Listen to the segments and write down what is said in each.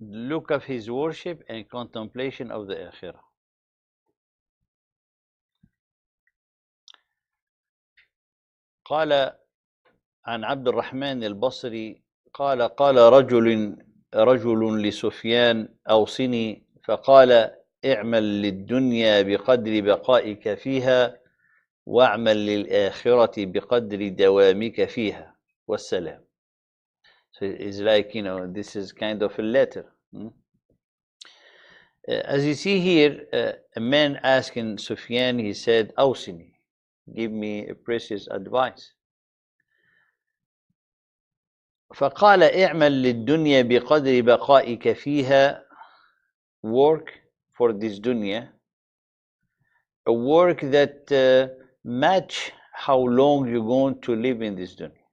look of his worship and contemplation of the akhirah. قال عن عبد الرحمن البصري قال قال رجل لسفيان أوصني فقال اعمل للدنيا بقدر بقائك فيها واعمل للآخرة بقدر دوامك فيها والسلام. So it's like, this is kind of a letter. As you see here, a man asking Sufyan, he said, Awsini, give me a precious advice. فقال اعمل للدنيا بقدر بقائك فيها, work for this dunya, a work that match how long you're going to live in this dunya,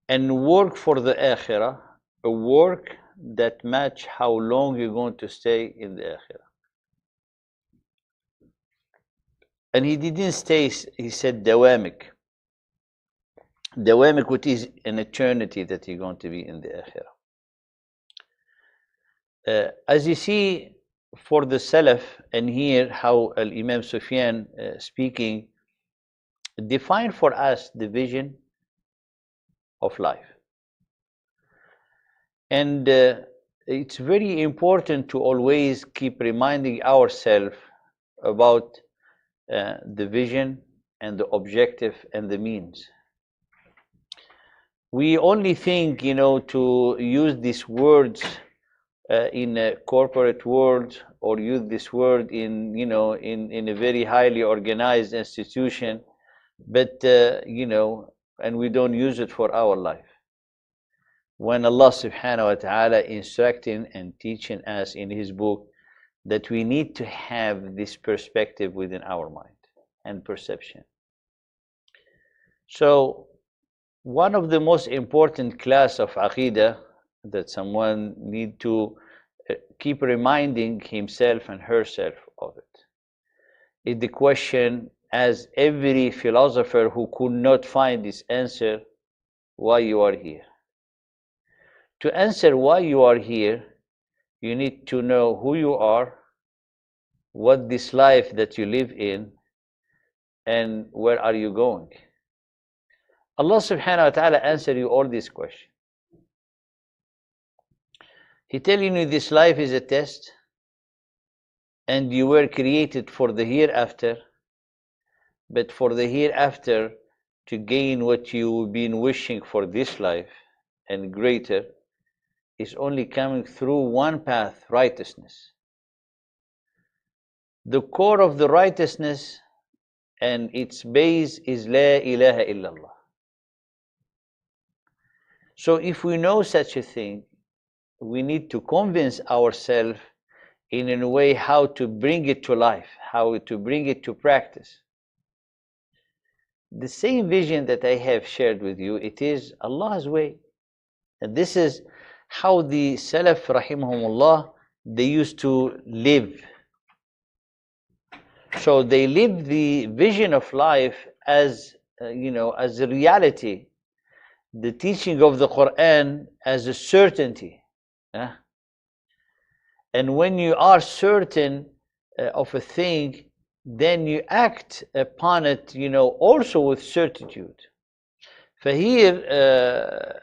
and work for the akhirah, a work that match how long you're going to stay in the akhirah. And he didn't stay, he said dawamik, which is an eternity that you're going to be in the akhirah. As you see, for the Salaf, and here how Imam Sufyan speaking, define for us the vision of life. And it's very important to always keep reminding ourselves about the vision and the objective and the means. We only think, to use these words in a corporate world, or use this word in a very highly organized institution, but and we don't use it for our life. When Allah subhanahu wa ta'ala instructing and teaching us in His book that we need to have this perspective within our mind and perception. So one of the most important class of Aqidah that someone need to keep reminding himself and herself of it is the question, as every philosopher who could not find this answer, why you are here. To answer why you are here, you need to know who you are, what this life that you live in, and where are you going. Allah subhanahu wa ta'ala answer you all these questions. He telling you this life is a test, and you were created for the hereafter, but for the hereafter to gain what you've been wishing for this life and greater is only coming through one path, righteousness. The core of the righteousness and its base is La ilaha illallah. So if we know such a thing, we need to convince ourselves in a way how to bring it to life, how to bring it to practice. The same vision that I have shared with you, it is Allah's way. And this is how the Salaf rahimahumullah, they used to live. So they live the vision of life as as a reality, the teaching of the Quran as a certainty. And when you are certain of a thing, then you act upon it, also with certitude. For here,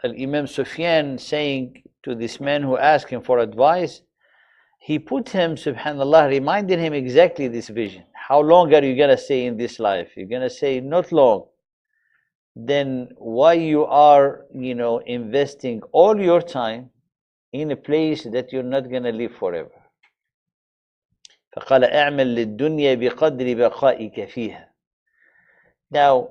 Imam Sufyan saying to this man who asked him for advice, he put him, subhanallah, reminding him exactly this vision. How long are you going to stay in this life? You're going to say not long. Then why you are, investing all your time in a place that you're not going to live forever? فقال اعمل للدنيا بقدر بقائك فيها. Now,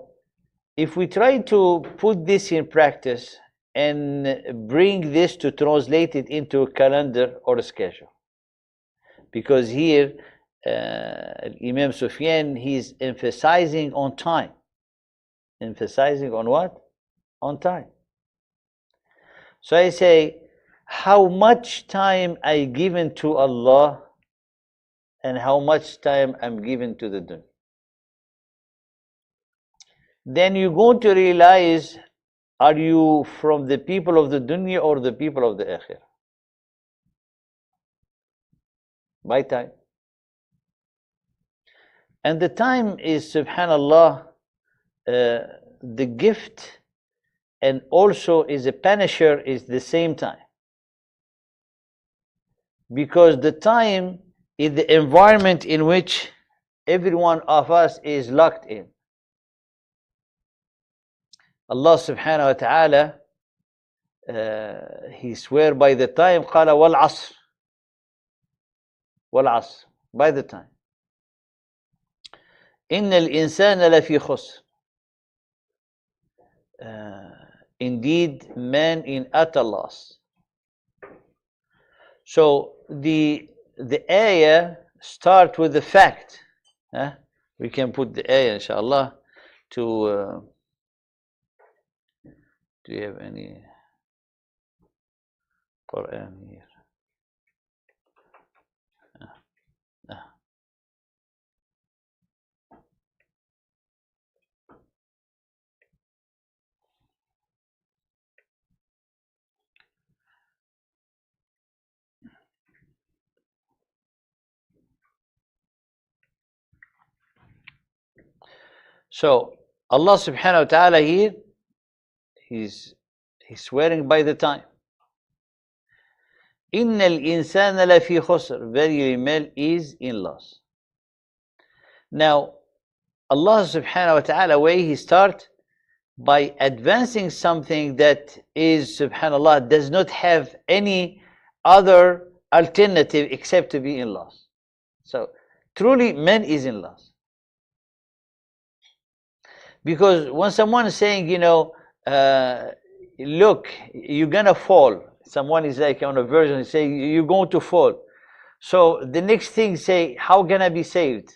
if we try to put this in practice and bring this to translate it into a calendar or a schedule, because here Imam Sufyan, he's emphasizing on time. Emphasizing on what? On time. So I say, how much time I given to Allah and how much time I'm given to the dunya. Then you're going to realize Are you from the people of the dunya or the people of the akhirah? By time. And the time is, subhanallah, the gift and also is a punisher is the same time. Because the time is the environment in which every one of us is locked in. Allah subhanahu wa ta'ala, He swear by the time, قال والعصر, والعصر, by the time. إن الإنسان لفي خسر. Indeed, man in utter loss. So the ayah start with the fact. We can put the ayah, inshallah, to. Do you have any Quran here? So Allah subhanahu wa ta'ala here, He's swearing by the time. إِنَّ الْإِنسَانَ لَفِي خُسْرٍ. Verily, man is in loss. Now, Allah subhanahu wa ta'ala, way He start by advancing something that is, subhanallah, does not have any other alternative except to be in loss. So, truly, man is in loss. Because when someone is saying, look, you're gonna fall. Someone is like on a version saying, you're going to fall. So the next thing say, how can I be saved?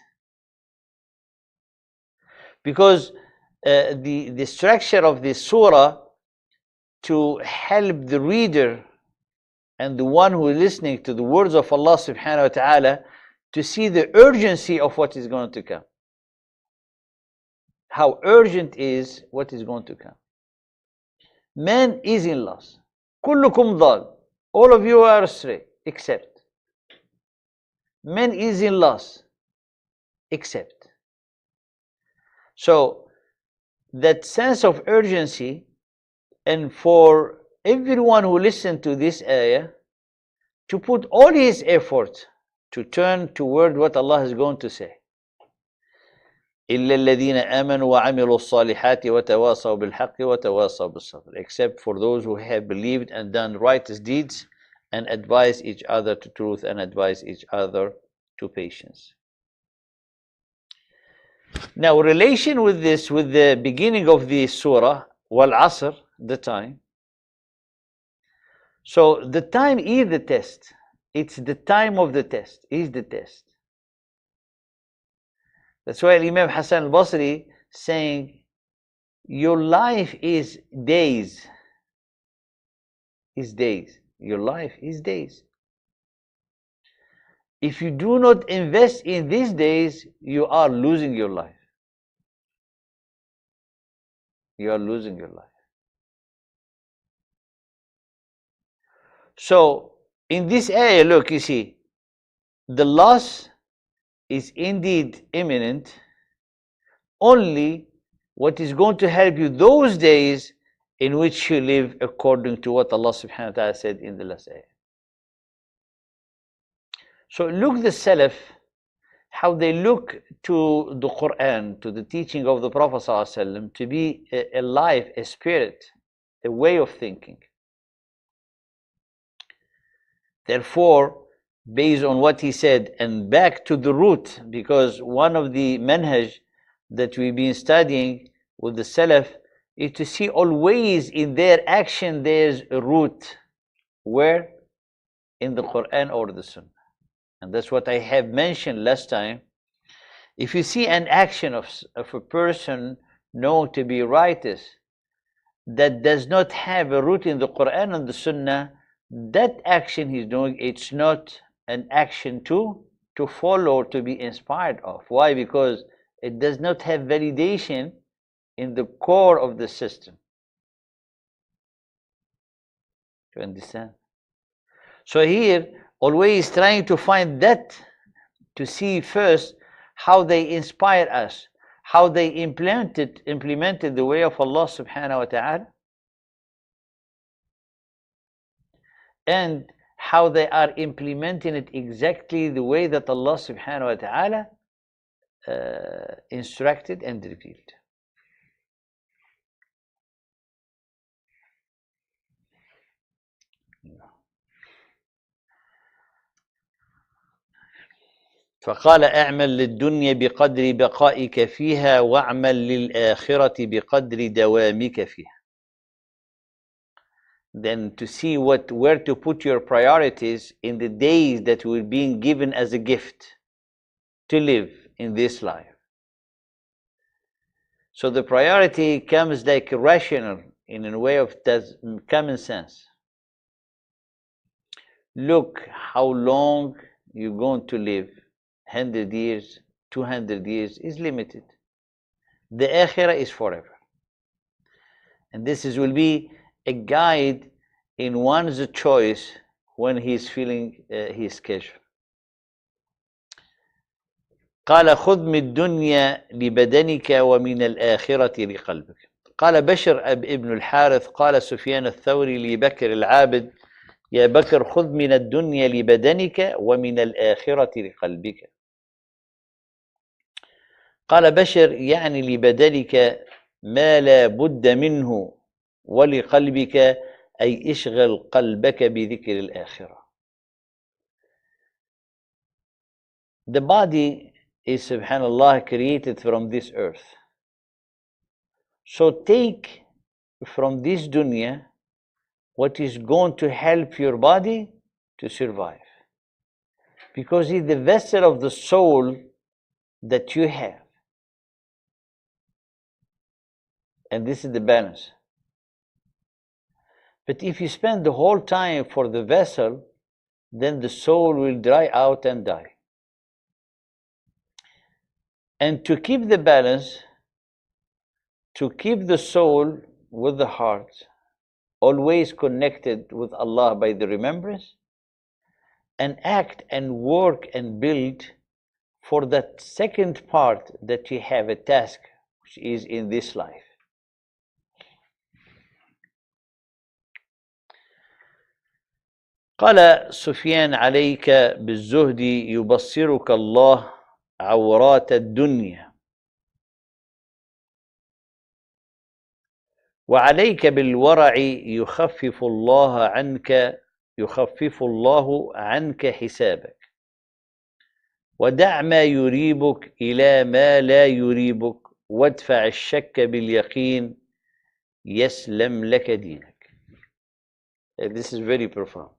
Because the structure of this surah to help the reader and the one who is listening to the words of Allah subhanahu wa ta'ala to see the urgency of what is going to come. How urgent is what is going to come. Man is in loss. كلكم ضال. All of you are astray, except. Man is in loss, except. So, that sense of urgency, and for everyone who listened to this ayah, to put all his effort to turn toward what Allah is going to say. إِلَّا الَّذِينَ آمَنُوا وَعَمِلُوا الصَّالِحَاتِ وَتَوَاصَوْا بِالْحَقِّ وَتَوَاصَوْا بِالصَّبْرِ. Except for those who have believed and done righteous deeds and advise each other to truth and advise each other to patience. Now, relation with this, with the beginning of the surah, wal-asr, the time. So, the time is the test. It's the time of the test, is the test. That's why Imam Hassan al-Basri saying, your life is days. Is days. Your life is days. If you do not invest in these days, you are losing your life. You are losing your life. So, in this area, look, you see, the loss is indeed imminent. Only what is going to help you those days in which you live according to what Allah subhanahu wa ta'ala said in the last ayah. So look the Salaf, how they look to the Quran, to the teaching of the Prophet sallallahu alaihi wasallam, to be a life, a spirit, a way of thinking. Therefore, based on what he said, and back to the root, because one of the manhaj that we've been studying with the Salaf is to see always in their action there's a root. Where? In the Quran or the Sunnah. And that's what I have mentioned last time. If you see an action of a person known to be righteous that does not have a root in the Quran and the Sunnah, that action he's doing, it's not an action to follow or to be inspired of. Why? Because it does not have validation in the core of the system. You understand? So here, always trying to find that, to see first how they inspire us, how they implemented the way of Allah subhanahu wa ta'ala, and how they are implementing it exactly the way that Allah subhanahu wa ta'ala instructed and revealed. فقال اعمل للدنيا بقدر بقائك فيها واعمل للآخرة بقدر دوامك فيها. Then to see where to put your priorities in the days that we're being given as a gift to live in this life. So the priority comes like rational in a way of common sense. Look how long you're going to live. 100 years, 200 years is limited. The akhirah is forever. And this will be a guide in one's choice when he's feeling his schedule. قال خذ من الدنيا لبدنك ومن الآخرة لقلبك. قال بشر ابن الحارث قال سفيان الثوري لبكر العابد يا بكر خذ من الدنيا لبدنك ومن الآخرة لقلبك. قال بشر يعني لبدنك ما لا بد منه ولقلبك أي اشغل قلبك بذكر الآخرة. The body is, subhanallah, created from this earth. So take from this dunya what is going to help your body to survive. Because it's the vessel of the soul that you have. And this is the balance. But if you spend the whole time for the vessel, then the soul will dry out and die. And to keep the balance, to keep the soul with the heart, always connected with Allah by the remembrance, and act and work and build for that second part that you have a task, which is in this life. قال سفيان عليك بالزهد يبصرك الله عورات الدنيا وعليك بالورع يخفف الله عنك حسابك ودع ما يريبك إلى ما لا يريبك وادفع الشك باليقين يسلم لك دينك. This is very profound.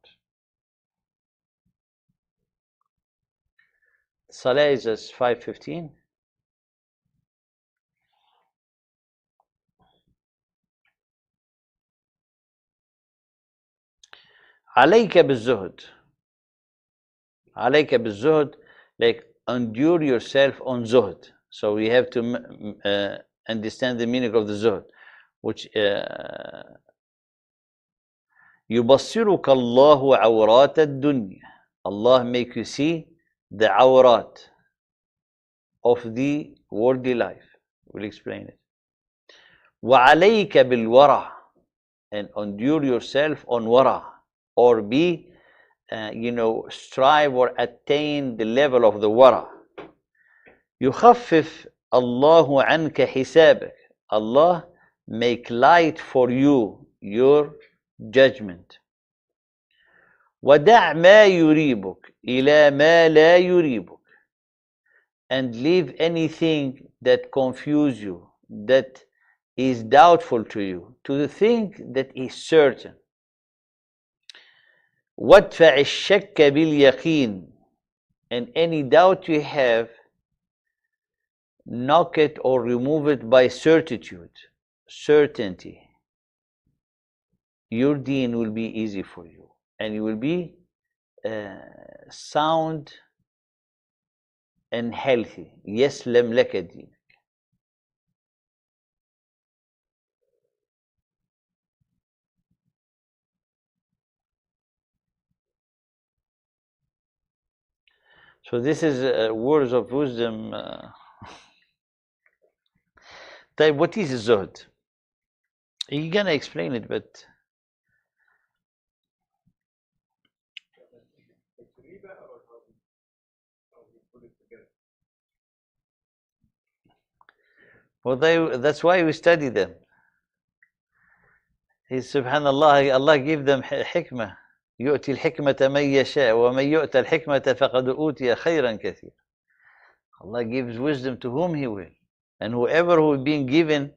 Salah is at 5:15. عليك بالزهد. عليك بالزهد, like endure yourself on zuhd. So we have to understand the meaning of the zuhd, which يبصرك الله عورات الدنيا. Allah make you see the awrat of the worldly life. We'll explain it. وعليك بالورع, and endure yourself on wara, or be strive or attain the level of the wara. يخفف الله عنك حسابك. Allah make light for you your judgment. ودع ما يريبك إلى ما لا يريبك, and leave anything that confuse you, that is doubtful to you, to the thing that is certain. وادفع الشك باليقين, and any doubt you have, knock it or remove it by certitude, certainty. Your deen will be easy for you, and you will be sound and healthy. يسلم لك دينك. So this is words of wisdom. Type, what is zuhd? You're gonna explain it, but well, that's why we study them. Subhanallah, Allah give them hikmah. يؤتي الحكمة من يشاء ومن يؤتى الحكمة فقد أوتي خيرا كثيرا. Allah gives wisdom to whom He will, and whoever who is being given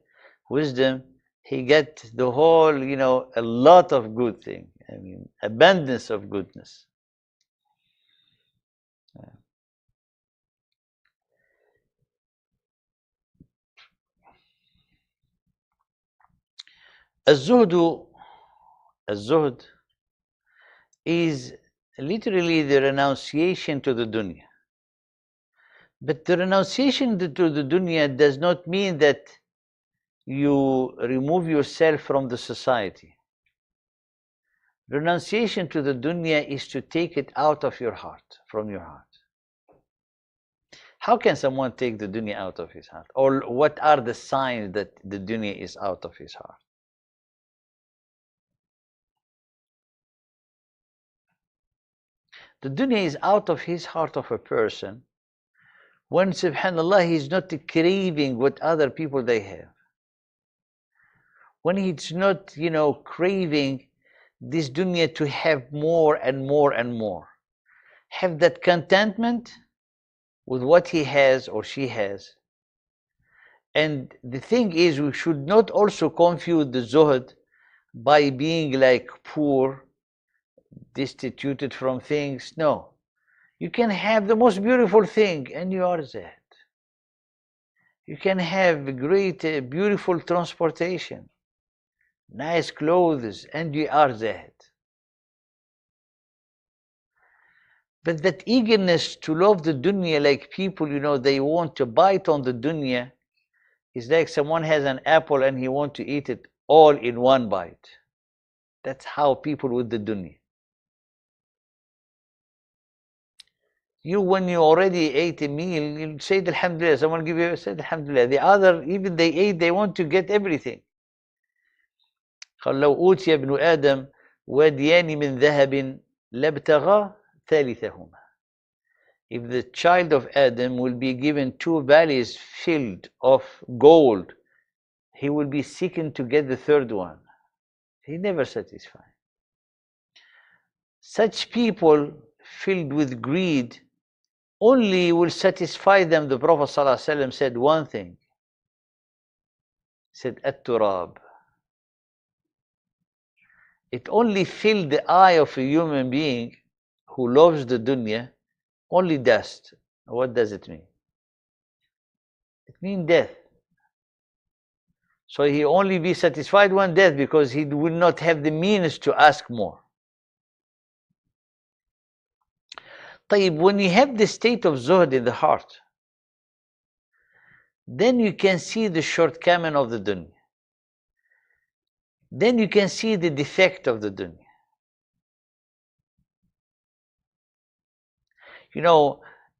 wisdom, he gets the whole, a lot of good thing. I mean, abundance of goodness. الزهد is literally the renunciation to the dunya. But the renunciation to the dunya does not mean that you remove yourself from the society. Renunciation to the dunya is to take it out of your heart, from your heart. How can someone take the dunya out of his heart? Or what are the signs that the dunya is out of his heart? The dunya is out of his heart of a person when, subhanallah, he's not craving what other people they have. When he's not, craving this dunya to have more and more and more. Have that contentment with what he has or she has. And the thing is, we should not also confuse the zuhd by being like poor, destituted from things. No. You can have the most beautiful thing and you are zahd. You can have great, beautiful transportation, nice clothes, and you are zahd. But that eagerness to love the dunya, like people, they want to bite on the dunya, is like someone has an apple and he wants to eat it all in one bite. That's how people with the dunya. When you already ate a meal, you say alhamdulillah. Someone give you, say alhamdulillah. The other, even they ate, they want to get everything. لو أوتي ابن آدم واديان من ذهب لابتغى ثالثهما. If the child of Adam will be given two valleys filled of gold, he will be seeking to get the third one. He never satisfied. Such people filled with greed only will satisfy them. The Prophet ﷺ said one thing. He said, At-turab. It only filled the eye of a human being who loves the dunya, only dust. What does it mean? It means death. So he only be satisfied one death because he will not have the means to ask more. When you have the state of zuhd in the heart, then you can see the shortcoming of the dunya. Then you can see the defect of the dunya.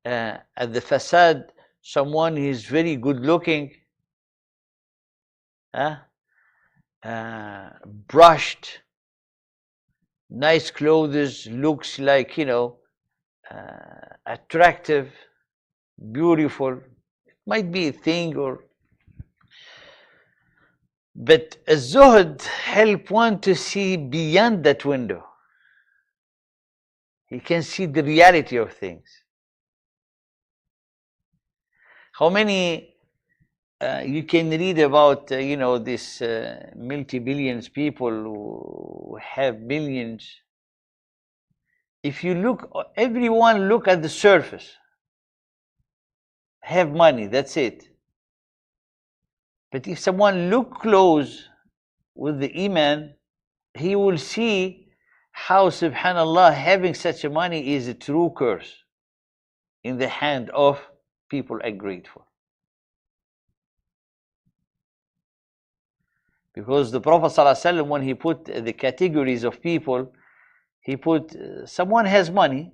At the facade, someone is very good looking, brushed, nice clothes, looks like, attractive, beautiful. It might be a thing but a zuhd help one to see beyond that window. He can see the reality of things. How many you can read about, this multi-billions people who have billions. If you look, everyone look at the surface. Have money, that's it. But if someone look close with the iman, he will see how, subhanallah, having such a money is a true curse in the hand of people ungrateful. Because the Prophet ﷺ, when he put the categories of people, he put someone has money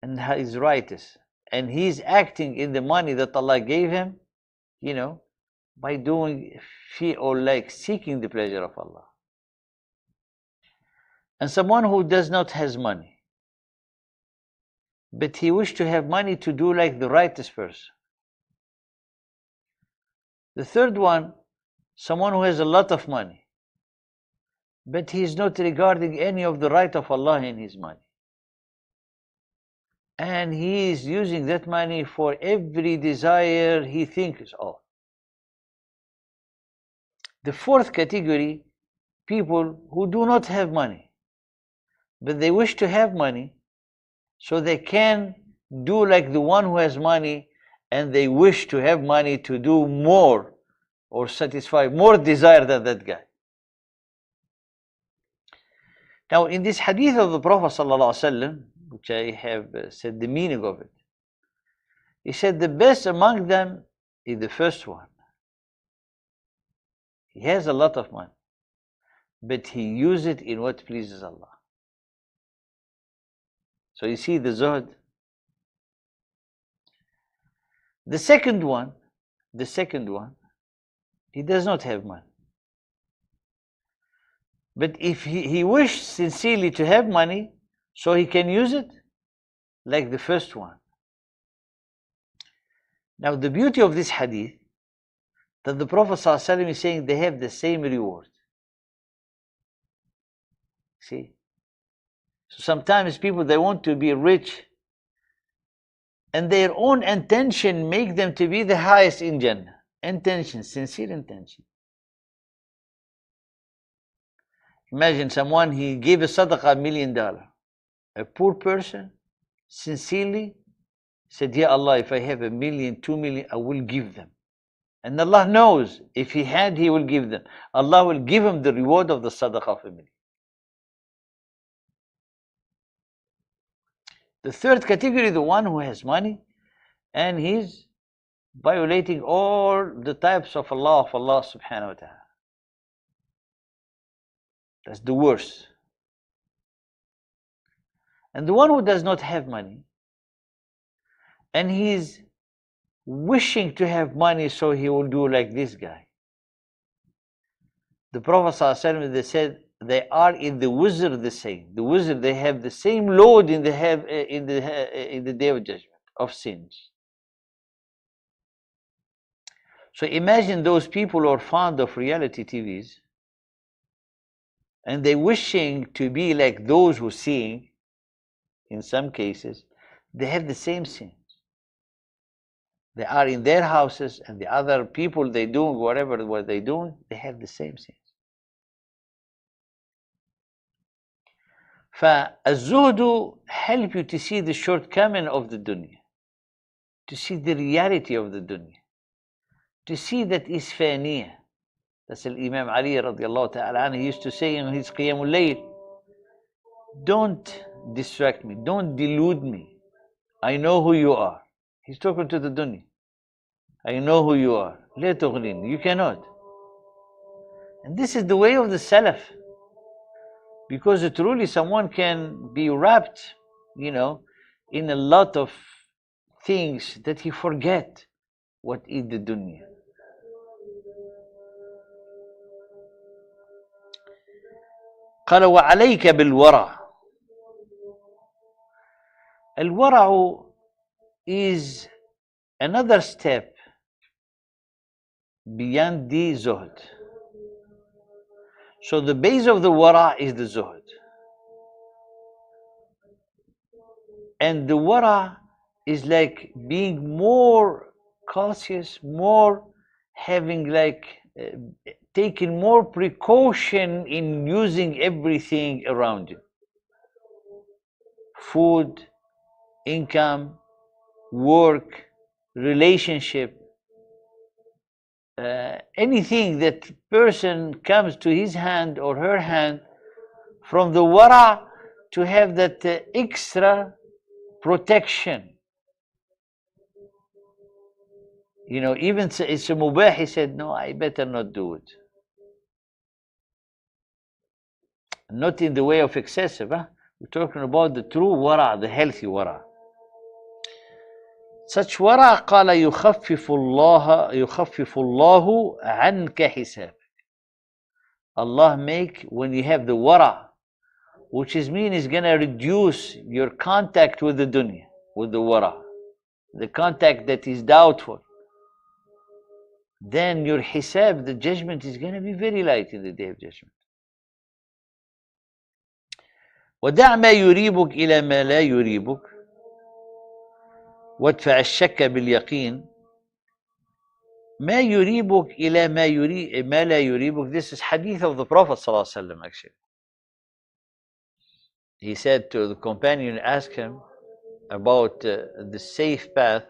and is righteous. and he's acting in the money that Allah gave him, you know, by doing fear or like seeking the pleasure of Allah. And someone who does not has money, but he wishes to have money to do like the righteous person. The third one, someone who has a lot of money, but he is not regarding any of the right of Allah in his money. And he is using that money for every desire he thinks of. The fourth category, people who do not have money, but they wish to have money so they can do like the one who has money, and they wish to have money to do more or satisfy more desire than that guy. Now, in this hadith of the Prophet ﷺ, which I have said the meaning of it, he said the best among them is the first one. He has a lot of money, but he uses it in what pleases Allah. So you see the zuhd. The second one, he does not have money. But if he wishes sincerely to have money, so he can use it like the first one. Now the beauty of this hadith, that the Prophet ﷺ is saying they have the same reward. See? So sometimes people, they want to be rich, and their own intention make them to be the highest in Jannah. Intention, sincere intention. Imagine someone, he gave a sadaqah $1 million. A poor person sincerely said, Ya Allah, if I have 1 million, 2 million, I will give them. And Allah knows, if he had, he will give them. Allah will give him the reward of the sadaqah of 1 million. The third category, the one who has money and he's violating all the types of Allah subhanahu wa ta'ala. That's the worst. And the one who does not have money and he's wishing to have money so he will do like this guy. The Prophet ﷺ, they said they are in the wizard the same. The wizard, they have the same load in the day of judgment of sins. So imagine those people who are fond of reality TVs and they wishing to be like those who sing. In some cases, they have the same sins. They are in their houses, and the other people, they do whatever what they do, they have the same sins. فالزهد help you to see the shortcoming of the dunya, to see the reality of the dunya, to see that it's فانية. That's Imam Ali radiallahu ta'ala anhu, he used to say in his Qiyamul Layl, don't distract me, don't delude me. I know who you are. He's talking to the dunya. I know who you are. لا تغنين. You cannot. And this is the way of the Salaf. Because truly someone can be wrapped, in a lot of things that he forget what is the dunya. قال وعليك بالورع. الورع is another step beyond the zuhd. So the base of the wara is the zuhd. And the wara is like being more cautious, more having taking more precaution in using everything around you. Food, income, work, relationship, anything that person comes to his hand or her hand, from the wara to have that extra protection. Even it's a mubah, he said, no, I better not do it. Not in the way of excessive, huh? We're talking about the true wara, the healthy wara. such wara قال يخفف الله عنك حساب. Allah make, when you have the wara, which is mean is gonna reduce your contact with the dunya, with the wara, the contact that is doubtful, then your hisab, the judgment, is gonna be very light in the day of judgment. ودع ما يريبك إلى ما لا يريبك وادفع الشك باليقين. ما يريبك إلى ما لا يريبك. This is hadith of the Prophet صلى الله عليه وسلم actually. He said to the companion, ask him about the safe path.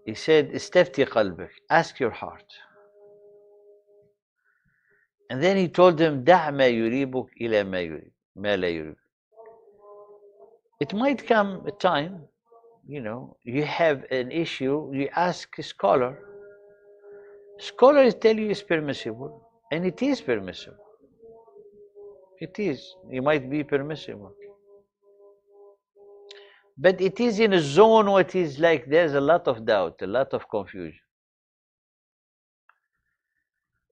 He said, استفتي قلبك, ask your heart. And then he told him, دع ما يريبك إلى ما لا يريبك. It might come a time, you have an issue, you ask a scholar. Scholars tell you it's permissible, and it is permissible. It is. It might be permissible. But it is in a zone what is like there's a lot of doubt, a lot of confusion.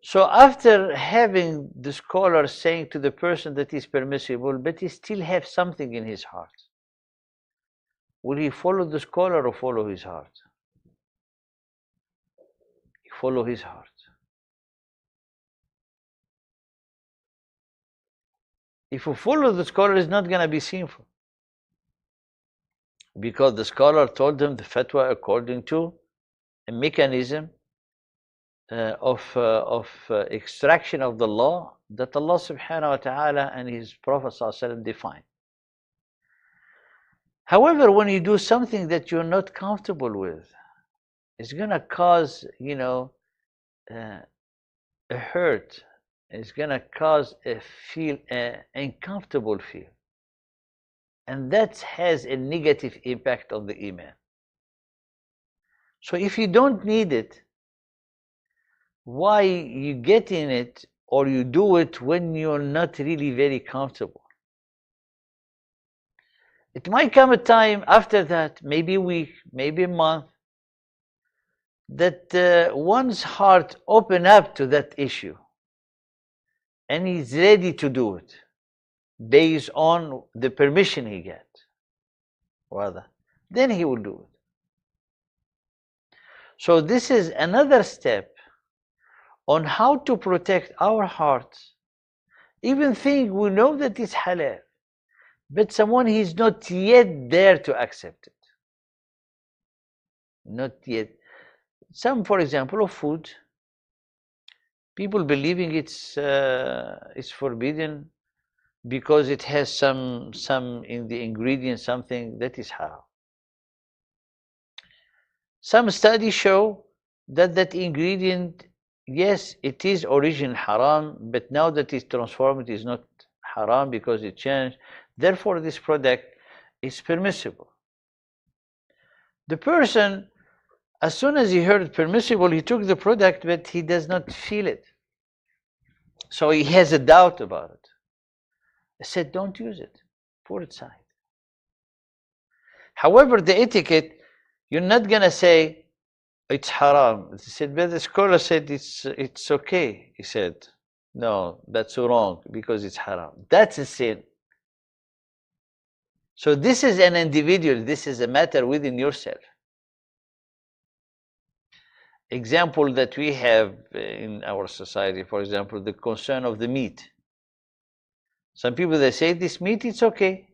So after having the scholar saying to the person that is permissible, but he still have something in his heart, will he follow the scholar or follow his heart? He follow his heart. If you follow the scholar, it's not going to be sinful, because the scholar told him the fatwa according to a mechanism of extraction of the law that Allah subhanahu wa ta'ala and His Prophet sallallahu alaihi wasallam defined. However, when you do something that you're not comfortable with, it's going to cause, a hurt. It's going to cause a uncomfortable feel. And that has a negative impact on the iman. So if you don't need it, why you get in it or you do it when you're not really very comfortable? It might come a time after that, maybe a week, maybe a month, that one's heart open up to that issue and he's ready to do it based on the permission he gets. Rather, then he will do it. So this is another step on how to protect our hearts, even think we know that it's halal, but someone is not yet there to accept it. Not yet. Some, for example, of food, people believing it's forbidden because it has some in the ingredient something that is haram. Some studies show that ingredient, yes, it is original haram, but now that it's transformed, it is not haram because it changed. Therefore, this product is permissible. The person, as soon as he heard permissible, he took the product, but he does not feel it. So he has a doubt about it. I said, don't use it. Put it aside. However, the etiquette, you're not going to say it's haram. He said, but the scholar said it's okay. He said, no, that's wrong because it's haram. That's a sin. So this is an individual. This is a matter within yourself. Example that we have in our society, for example, the concern of the meat. Some people, they say this meat, it's okay.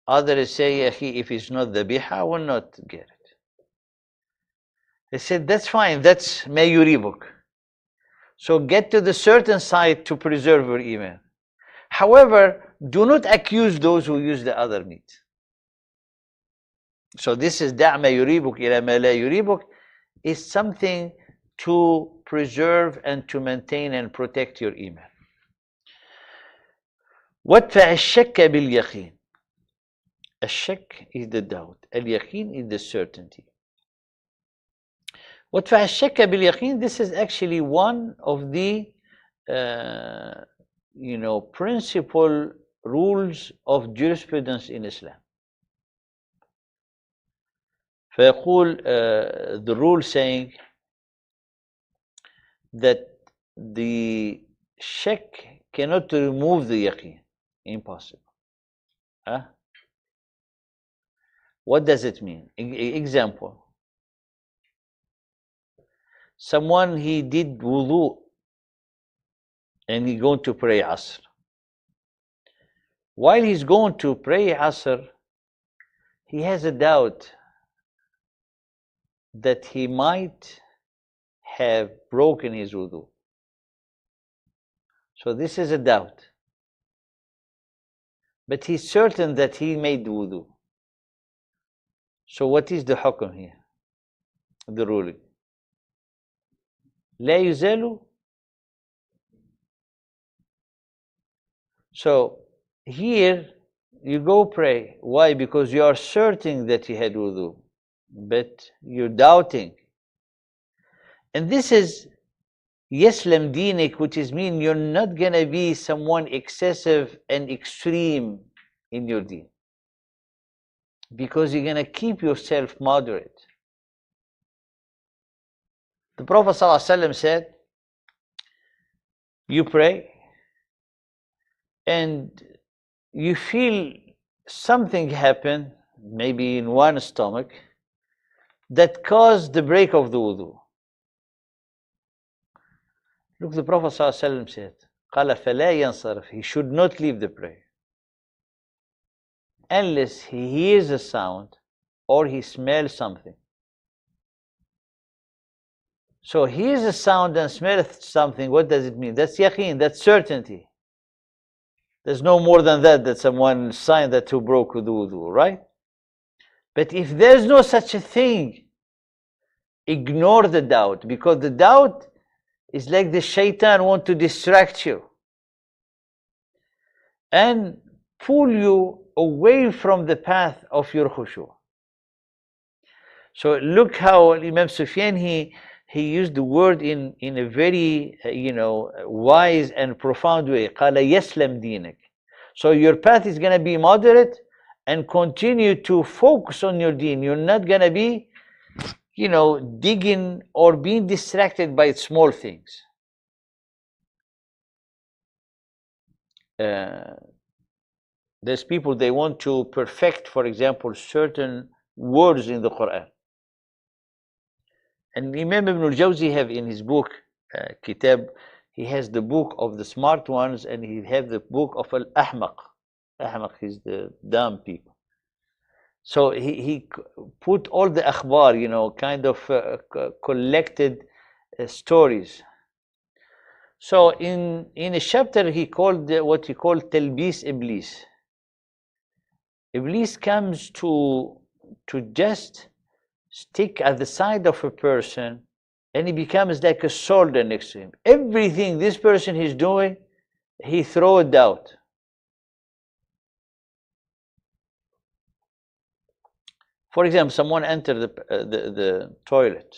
Others say, if it's not dhabiha, I will not get it. They said, that's fine, that's ma yuribuk. So get to the certain side to preserve your iman. However, do not accuse those who use the other meat. So this is da' ma yuribuk ila ma la yuribuk, is something to preserve and to maintain and protect your iman. وادفع الشك باليقين. الشك is the doubt. اليقين is the certainty. وادفع الشك باليقين, this is actually one of the principal rules of jurisprudence in Islam. فيقول the rule saying that the shak cannot remove the yaqeen. Impossible. Huh? What does it mean? Example. Someone, he did wudu and he going to pray Asr. While he's going to pray Asr, he has a doubt that he might have broken his wudu. So this is a doubt. But he's certain that he made wudu. So what is the hukm here? The ruling. لا يزال. So here you go pray. Why? Because you are certain that you had wudu, but you're doubting. And this is yaslam dinik, which is mean you're not gonna be someone excessive and extreme in your deen, because you're gonna keep yourself moderate. The Prophet ﷺ said, you pray and you feel something happen, maybe in one stomach, that caused the break of the wudu. Look, the Prophet ﷺ said, قال فلا ينصرف, he should not leave the prayer unless he hears a sound or he smells something. So hears a sound and smells something, what does it mean? That's yaqeen, that's certainty. There's no more than that someone signed that who broke the wudu, right? But if there's no such a thing, ignore the doubt, because the doubt is like the shaitan want to distract you and pull you away from the path of your khushu'. So look how Imam Sufyan, he used the word in a very wise and profound way. قال يسلم دينك. So your path is going to be moderate and continue to focus on your deen. You're not going to be digging or being distracted by small things. There's people, they want to perfect, for example, certain words in the Quran. And Imam Ibn al-Jawzi have in his book, Kitab, he has the book of the smart ones and he have the book of al-Ahmaq. Ahmaq is the dumb people. So he put all the akhbar, kind of collected stories. So in a chapter he called what he called Talbis Iblis. Iblis comes to just stick at the side of a person and he becomes like a soldier next to him. Everything this person is doing, he throw a doubt. For example, someone entered the toilet.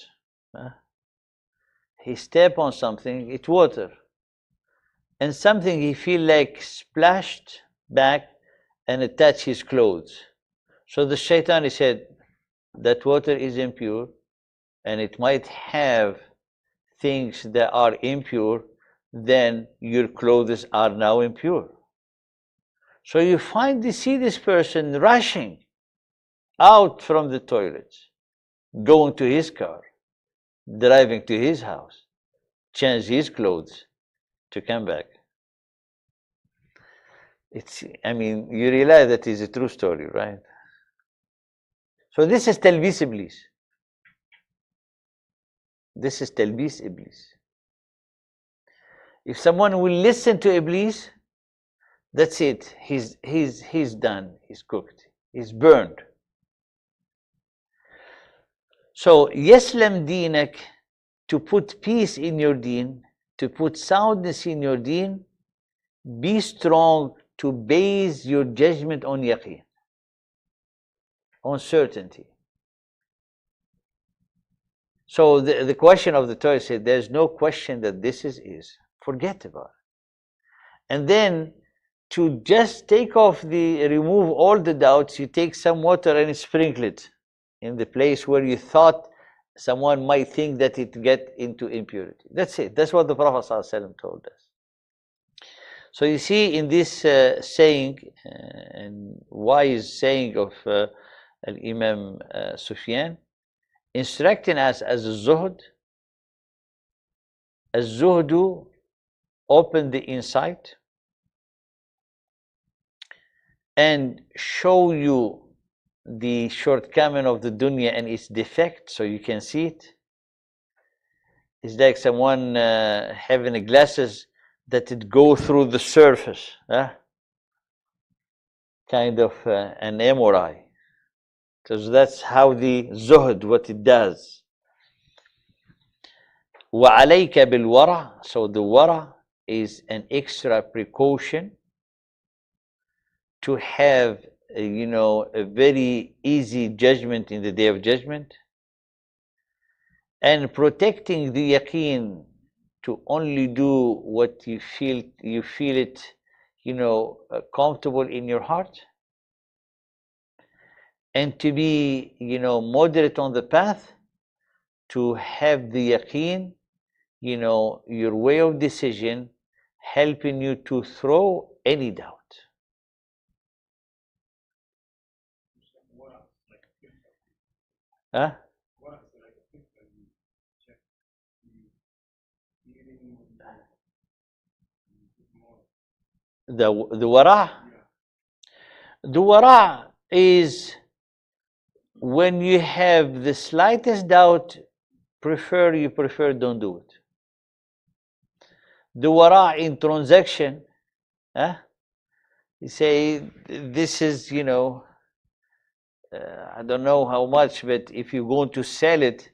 He step on something, it's water. And something he feel like splashed back and attached his clothes. So the shaitan, he said, that water is impure and it might have things that are impure, then your clothes are now impure. So you see this person rushing out from the toilet, going to his car, driving to his house, change his clothes to come back. You realize that is a true story, right? So this is Talbis Iblis. This is Talbis Iblis. If someone will listen to Iblis, that's it. He's done. He's cooked. He's burned. So Yaslam Dinak, to put peace in your deen, to put soundness in your deen, be strong to base your judgment on yaqeen, on certainty. So the question of the Torah said, there's no question that this is. Forget about it. And then to just remove all the doubts, you take some water and sprinkle it in the place where you thought someone might think that it get into impurity. That's it. That's what the Prophet ﷺ told us. So you see in this saying, and wise saying of Imam Sufyan, instructing us as a zuhd, as zuhdu open the insight and show you the shortcoming of the dunya and its defect so you can see it. It's like someone having a glasses that it go through the surface, kind of an MRI. Because that's how the zuhd, what it does. وَعَلَيْكَ بِالْوَرَعِ. So the wara is an extra precaution to have, a very easy judgment in the Day of Judgment, and protecting the yaqeen to only do what you feel it, comfortable in your heart, and to be, moderate on the path, to have the yaqeen, your way of decision helping you to throw any doubt. Huh? The wara? The wara is when you have the slightest doubt, you prefer don't do it. The wara in transaction, you say this is, I don't know how much, but if you're going to sell it,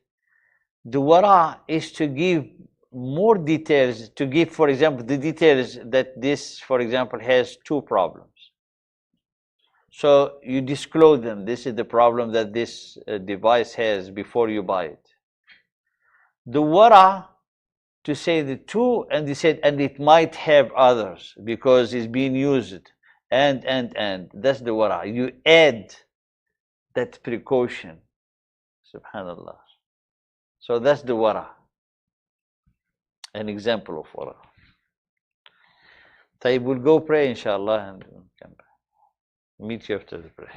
the wara is to give more details, to give, for example, the details that this, for example, has two problems. So you disclose them. This is the problem that this device has before you buy it. The wara, to say the two, and they said, and it might have others because it's being used, and that's the wara. You add that precaution. Subhanallah. So that's the wara. An example of wara. طيب, we'll go pray inshallah and come back. Meet you after the prayer.